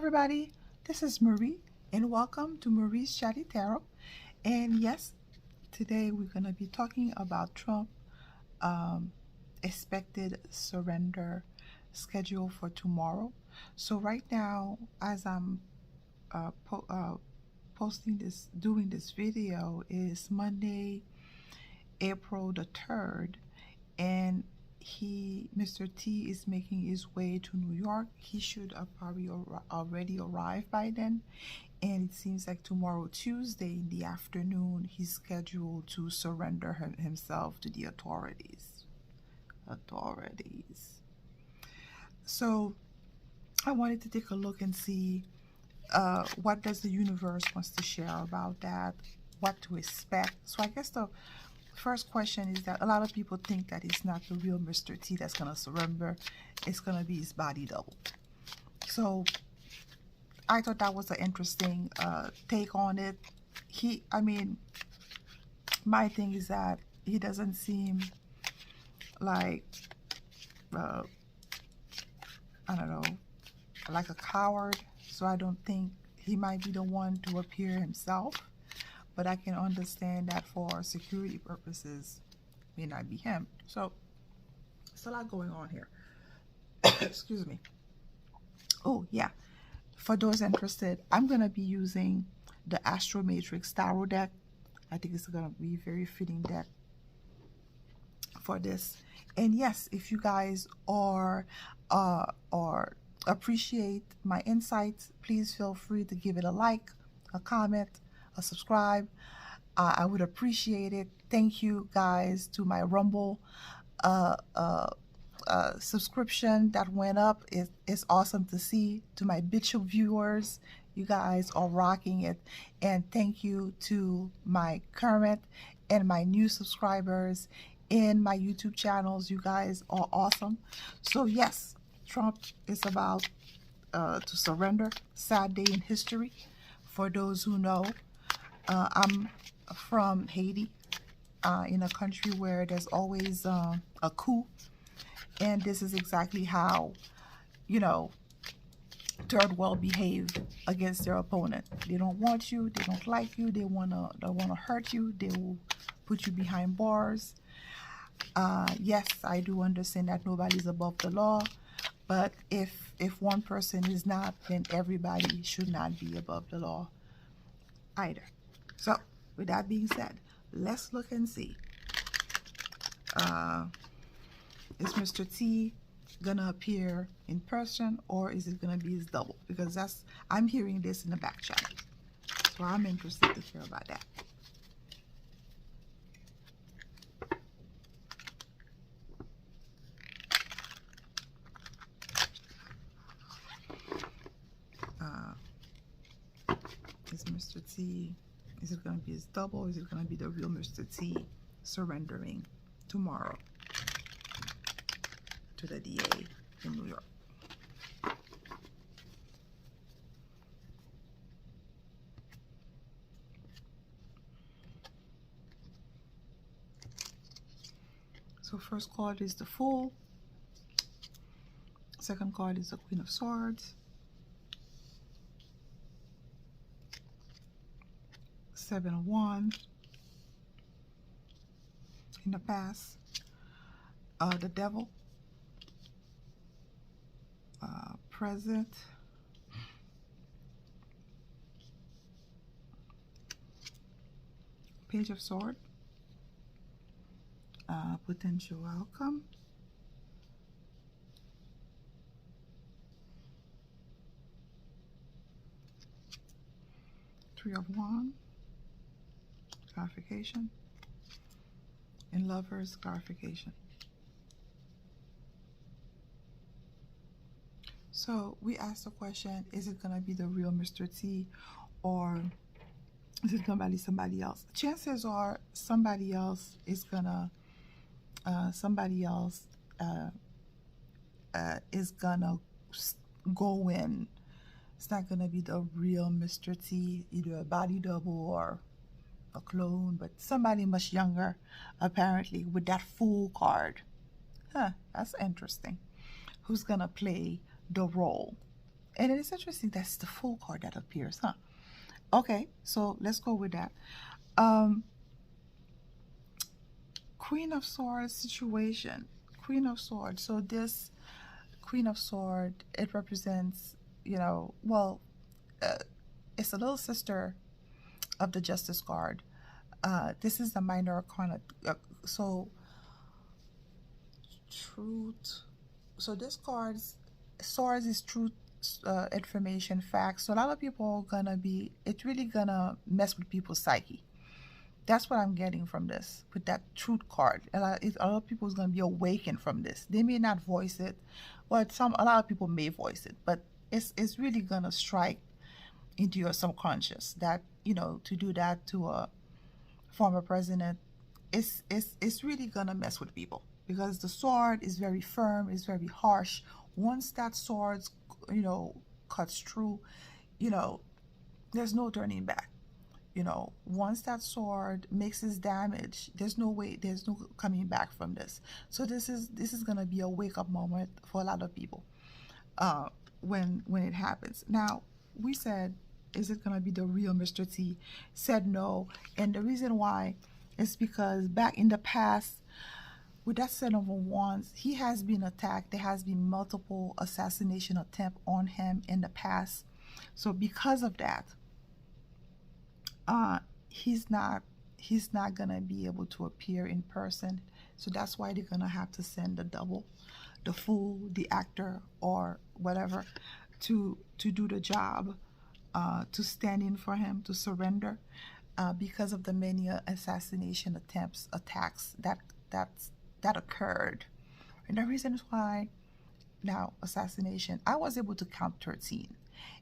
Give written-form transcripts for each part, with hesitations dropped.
everybody, this is Marie and welcome to Marie's Chatty Tarot. And yes, today we're going to be talking about Trump expected surrender schedule for tomorrow. So right now, as I'm doing this video, is Monday, April the 3rd, and Mr. T is making his way to New York. He should have probably already arrived by then, and it seems like tomorrow, Tuesday in the afternoon, he's scheduled to surrender himself to the authorities. So I wanted to take a look and see what does the universe wants to share about that, what to expect. So I guess the first question is that a lot of people think that it's not the real Mr. T that's going to surrender. It's going to be his body double. So I thought that was an interesting take on it. My thing is that he doesn't seem like, I don't know, like a coward. So I don't think he might be the one to appear himself. But I can understand that for security purposes, may not be him. So, there's a lot going on here. Excuse me. Oh, yeah. For those interested, I'm going to be using the Astro Matrix Tarot deck. I think it's going to be a very fitting deck for this. And yes, if you guys are appreciate my insights, please feel free to give it a like, a comment, a subscribe. I would appreciate it. Thank you guys to my Rumble subscription that went up. It's awesome to see. To my BitChute viewers, you guys are rocking it. And thank you to my current and my new subscribers in my YouTube channels. You guys are awesome. So yes, Trump is about to surrender. Sad day in history. For those who know, I'm from Haiti, in a country where there's always a coup, and this is exactly how, third world behave against their opponent. They don't want you, they don't like you, they wanna hurt you, they will put you behind bars. Yes, I do understand that nobody's above the law, but if one person is not, then everybody should not be above the law either. So, with that being said, let's look and see. Is Mr. T gonna appear in person, or is it gonna be his double? Because I'm hearing this in the back chat, so I'm interested to hear about that. Is Mr. T, is it going to be his double? Is it going to be the real Mr. T surrendering tomorrow to the DA in New York? So first card is the Fool. Second card is the Queen of Swords. 7 of Wands in the past. The Devil. Present. Page of Swords. Potential outcome. Three of Wands. Clarification. And Lovers, clarification. So we asked the question, is it going to be the real Mr. T, or is it going to be somebody else? Chances are somebody else is going to go in. It's not going to be the real Mr. T, either a body double or a clone, but somebody much younger, apparently, with that Fool card. That's interesting. Who's gonna play the role? And it's interesting, that's the Fool card that appears, huh? Okay, so let's go with that. Queen of Swords situation. Queen of Swords. So this Queen of Swords, it represents, well, it's a little sister of the Justice card. This is the minor arcana. So truth. So this card's swords is truth, information, facts. So a lot of people are gonna be. It's really gonna mess with people's psyche. That's what I'm getting from this with that truth card. A lot of people is gonna be awakened from this. They may not voice it, but a lot of people may voice it. But it's really gonna strike into your subconscious that to do that to a former president, it's really gonna mess with people, because the sword is very firm, it's very harsh. Once that sword cuts through, there's no turning back. Once that sword mixes damage, there's no coming back from this. So this is gonna be a wake-up moment for a lot of people when it happens. Now, we said, is it gonna be the real Mr. T? Said no, and the reason why is because back in the past, with that Seven of Wands, he has been attacked. There has been multiple assassination attempts on him in the past. So because of that, he's not gonna be able to appear in person. So that's why they're gonna have to send the double, the Fool, the actor, or whatever, to do the job, to stand in for him, to surrender, because of the many assassination attacks that occurred. And the reasons why, now, assassination, I was able to count 13.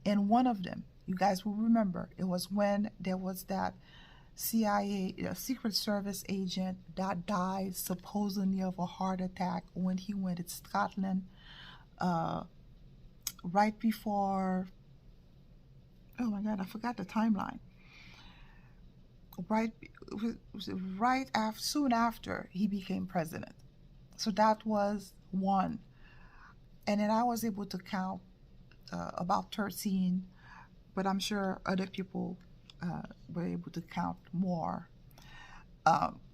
And one of them, you guys will remember, it was when there was that CIA, Secret Service agent that died supposedly of a heart attack when he went to Scotland, right before, oh my God, I forgot the timeline. Right after, soon after he became president. So that was one. And then I was able to count about 13, but I'm sure other people were able to count more.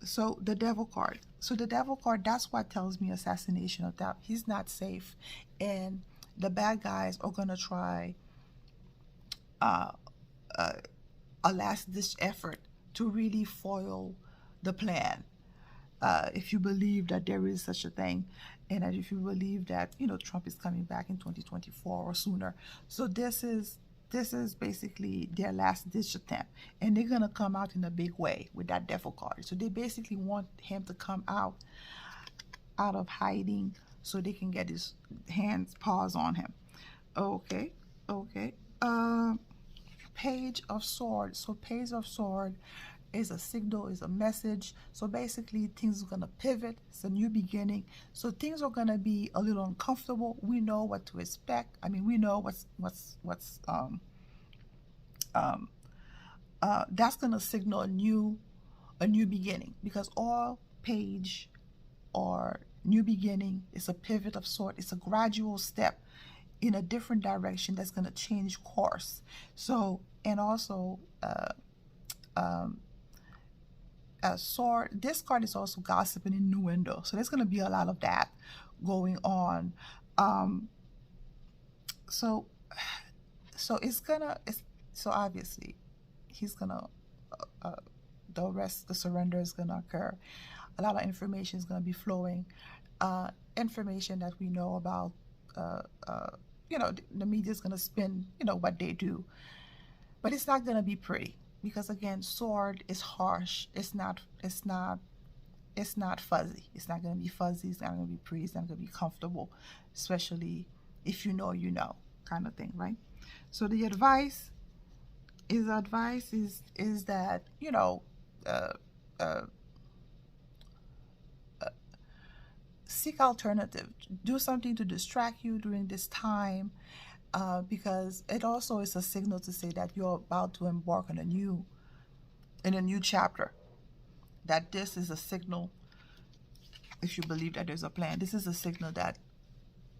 So the Devil card. So the Devil card, that's what tells me assassination of that. He's not safe. And the bad guys are going to try a last-ditch effort to really foil the plan. If you believe that there is such a thing, and that if you believe that Trump is coming back in 2024 or sooner. So this is basically their last ditch attempt, and they're gonna come out in a big way with that Devil card. So they basically want him to come out of hiding so they can get his paws on him. Okay. Page of Swords. So Page of Sword is a signal, is a message. So basically things are going to pivot. It's a new beginning. So things are going to be a little uncomfortable. We know what to expect. I mean, we know what's that's going to signal a new beginning, because all page or new beginning is a pivot of sort. It's a gradual step in a different direction that's going to change course. So, and also sword, this card is also gossiping innuendo. So there's going to be a lot of that going on. So obviously he's gonna the surrender is gonna occur. A lot of information is gonna be flowing, information that we know about. The media is gonna spin what they do, but it's not gonna be pretty, because again, sword is harsh. It's not fuzzy. It's not gonna be fuzzy. It's not gonna be pretty. It's not gonna be comfortable, especially if you know kind of thing, right? So the advice is that seek alternative. Do something to distract you during this time, because it also is a signal to say that you're about to embark on a new chapter. That this is a signal, if you believe that there's a plan, this is a signal that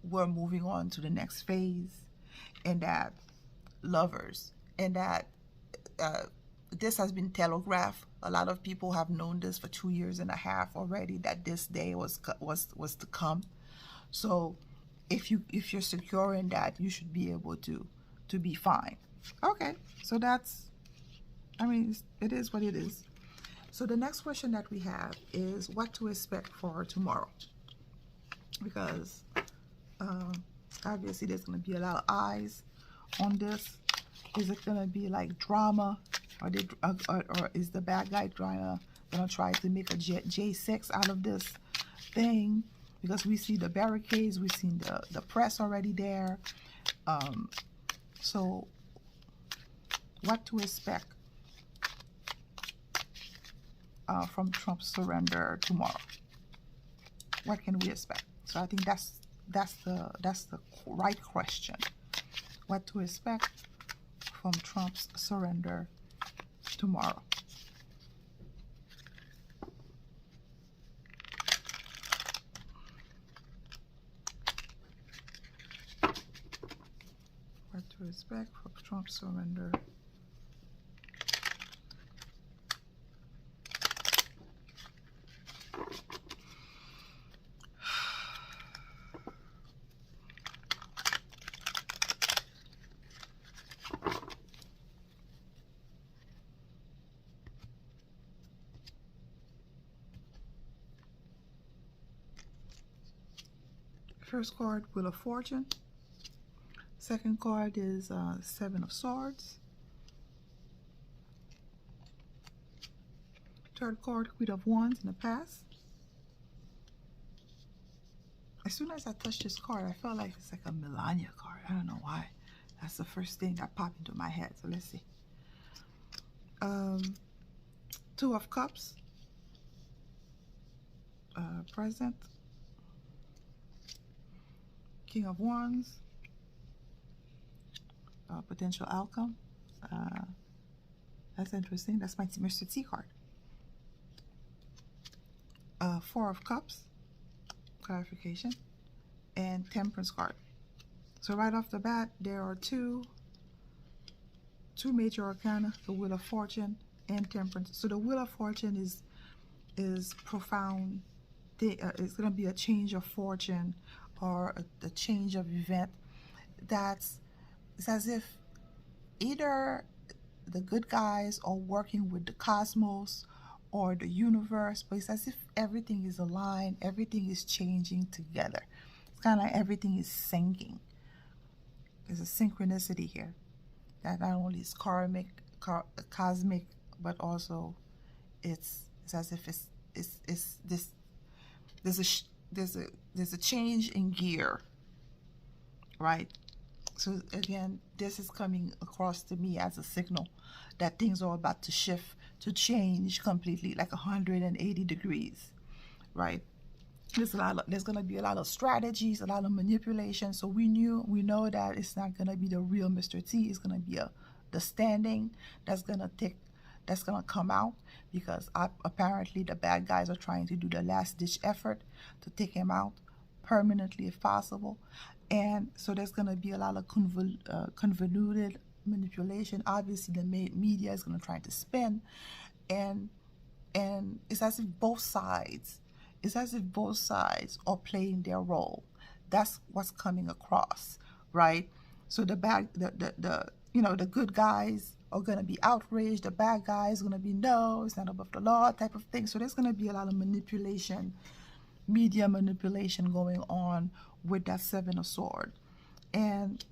we're moving on to the next phase. and that Lovers, and that this has been telegraphed. A lot of people have known this for 2 years and a half already, that this day was to come. So if you're secure in that, you should be able to be fine. Okay, so that's, I mean, it is what it is. So the next question that we have is what to expect for tomorrow, because obviously there's going to be a lot of eyes on this. Is it going to be like drama, or is the bad guy gonna try to make a J6 out of this thing? Because we see the barricades, we've seen the press already there. So what to expect from Trump's surrender tomorrow? What can we expect? So I think that's the right question. What to expect from Trump's surrender tomorrow? What to expect from Trump's surrender. First card, Wheel of Fortune. Second card is Seven of Swords. Third card, Queen of Wands in the past. As soon as I touched this card, I felt like it's like a Melania card. I don't know why. That's the first thing that popped into my head. So let's see. Two of Cups. Present. King of Wands. Potential outcome. That's interesting. That's my Mr. T card. Four of Cups. Clarification. And Temperance card. So right off the bat, there are two major arcana: the Wheel of Fortune and Temperance. So the Wheel of Fortune is profound. It's going to be a change of fortune, or a change of event. It's as if either the good guys are working with the cosmos or the universe, but it's as if everything is aligned, everything is changing together. It's kind of like everything is syncing. There's a synchronicity here that not only is cosmic, but also it's as if it's this. There's a change in gear, right? So again, this is coming across to me as a signal that things are about to shift, to change completely, like 180 degrees, right? There's going to be a lot of strategies, a lot of manipulation. So we know that it's not going to be the real Mr. T. It's going to be the standing that's going to come out, because apparently the bad guys are trying to do the last ditch effort to take him out permanently if possible. And so there's going to be a lot of convoluted manipulation. Obviously the media is going to try to spin, and it's as if both sides are playing their role. That's what's coming across, right? So the good guys are going to be outraged. The bad guys are going to be, no, it's not above the law type of thing. So there's going to be a lot of manipulation, media manipulation going on with that Seven of Swords. And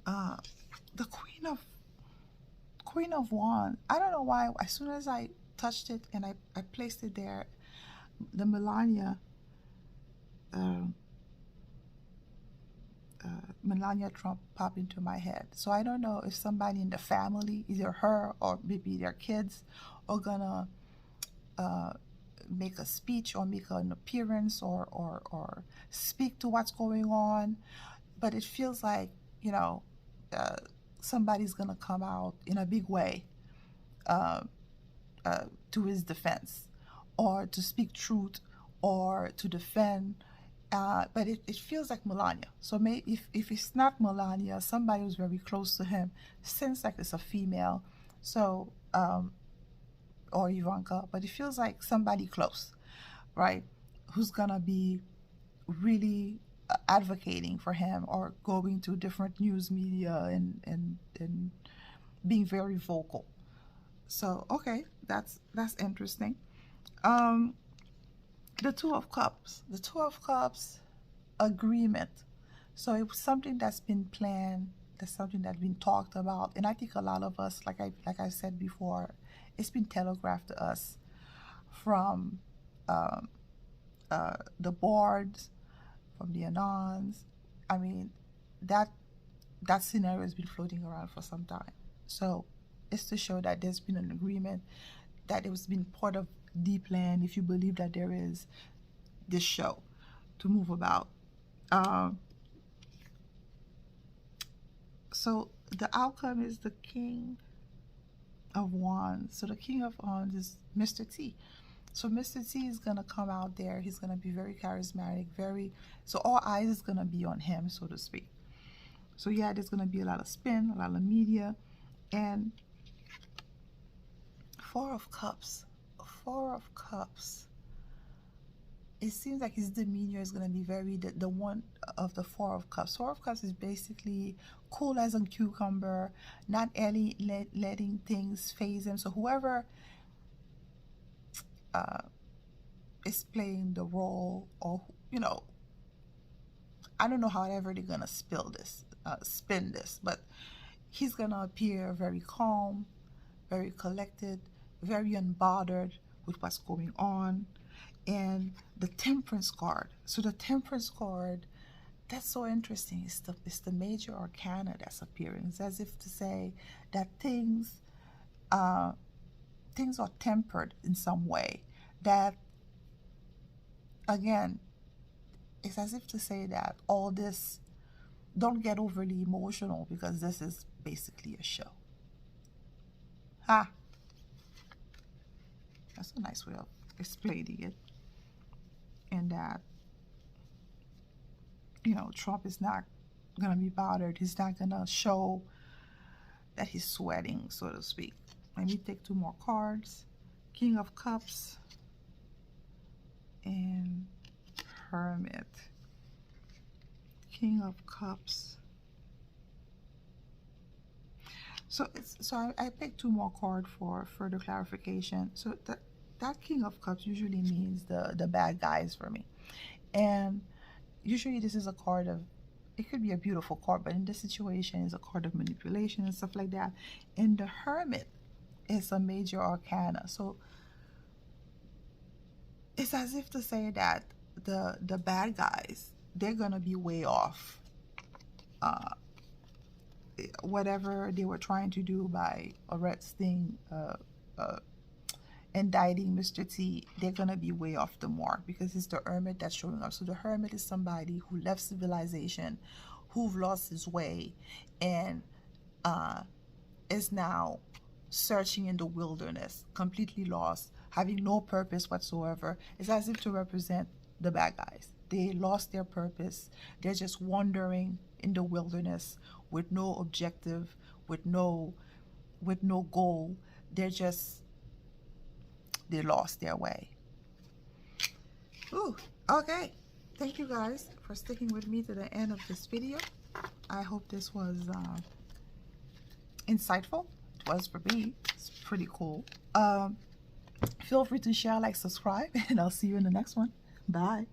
the Queen of Wands, I don't know why, as soon as I touched it and I placed it there, the Melania Trump popped into my head. So I don't know if somebody in the family, either her or maybe their kids, are gonna make a speech or make an appearance or speak to what's going on. But it feels like, somebody's gonna come out in a big way to his defense, or to speak truth, or to defend but it feels like Melania. So maybe if it's not Melania, somebody who's very close to him, seems like it's a female. So or Ivanka, but it feels like somebody close, right? Who's gonna be really advocating for him, or going to different news media and being very vocal. So okay, that's interesting. Um, the Two of Cups. The Two of Cups, agreement. So it was something that's been planned. That's something that's been talked about, and I think a lot of us, like I said before, it's been telegraphed to us from um, the boards, from the anons. I mean, that scenario has been floating around for some time. So it's to show that there's been an agreement, that it was been part of the plan, if you believe that there is this show to move about. So the outcome is the King of Wands. So the King of Wands is Mr. T. So Mr. T is gonna come out there. He's gonna be very charismatic, so all eyes is gonna be on him, so to speak. So yeah, there's gonna be a lot of spin, a lot of media, and Four of Cups. Four of Cups. It seems like his demeanor is gonna be very the one of the Four of Cups. Four of Cups is basically cool as a cucumber, not any letting things phase him. So whoever is playing the role, or I don't know however they're gonna spin this, but he's gonna appear very calm, very collected, very unbothered with what's going on. And the Temperance card. So the Temperance card, that's so interesting. It's the major arcana that's appearing. It's as if to say that things are tempered in some way. That, again, it's as if to say that all this, don't get overly emotional, because this is basically a show. That's a nice way of explaining it. And that, Trump is not gonna be bothered. He's not gonna show that he's sweating, so to speak. Let me take two more cards. King of Cups and Hermit. King of Cups. So I picked two more cards for further clarification. So that King of Cups usually means the bad guys for me. And usually this is a card of, it could be a beautiful card, but in this situation it's a card of manipulation and stuff like that. And the Hermit is a major arcana. So it's as if to say that the bad guys, they're gonna be way off. Whatever they were trying to do by arresting, indicting Mr. T, they're gonna be way off the mark, because it's the Hermit that's showing up. So the Hermit is somebody who left civilization, who've lost his way, and is now searching in the wilderness, completely lost, having no purpose whatsoever. It's as if to represent the bad guys. They lost their purpose. They're just wandering in the wilderness with no objective, with no goal. They lost their way. Ooh, okay. Thank you guys for sticking with me to the end of this video. I hope this was insightful. It was for me. It's pretty cool. Feel free to share, like, subscribe, and I'll see you in the next one. Bye.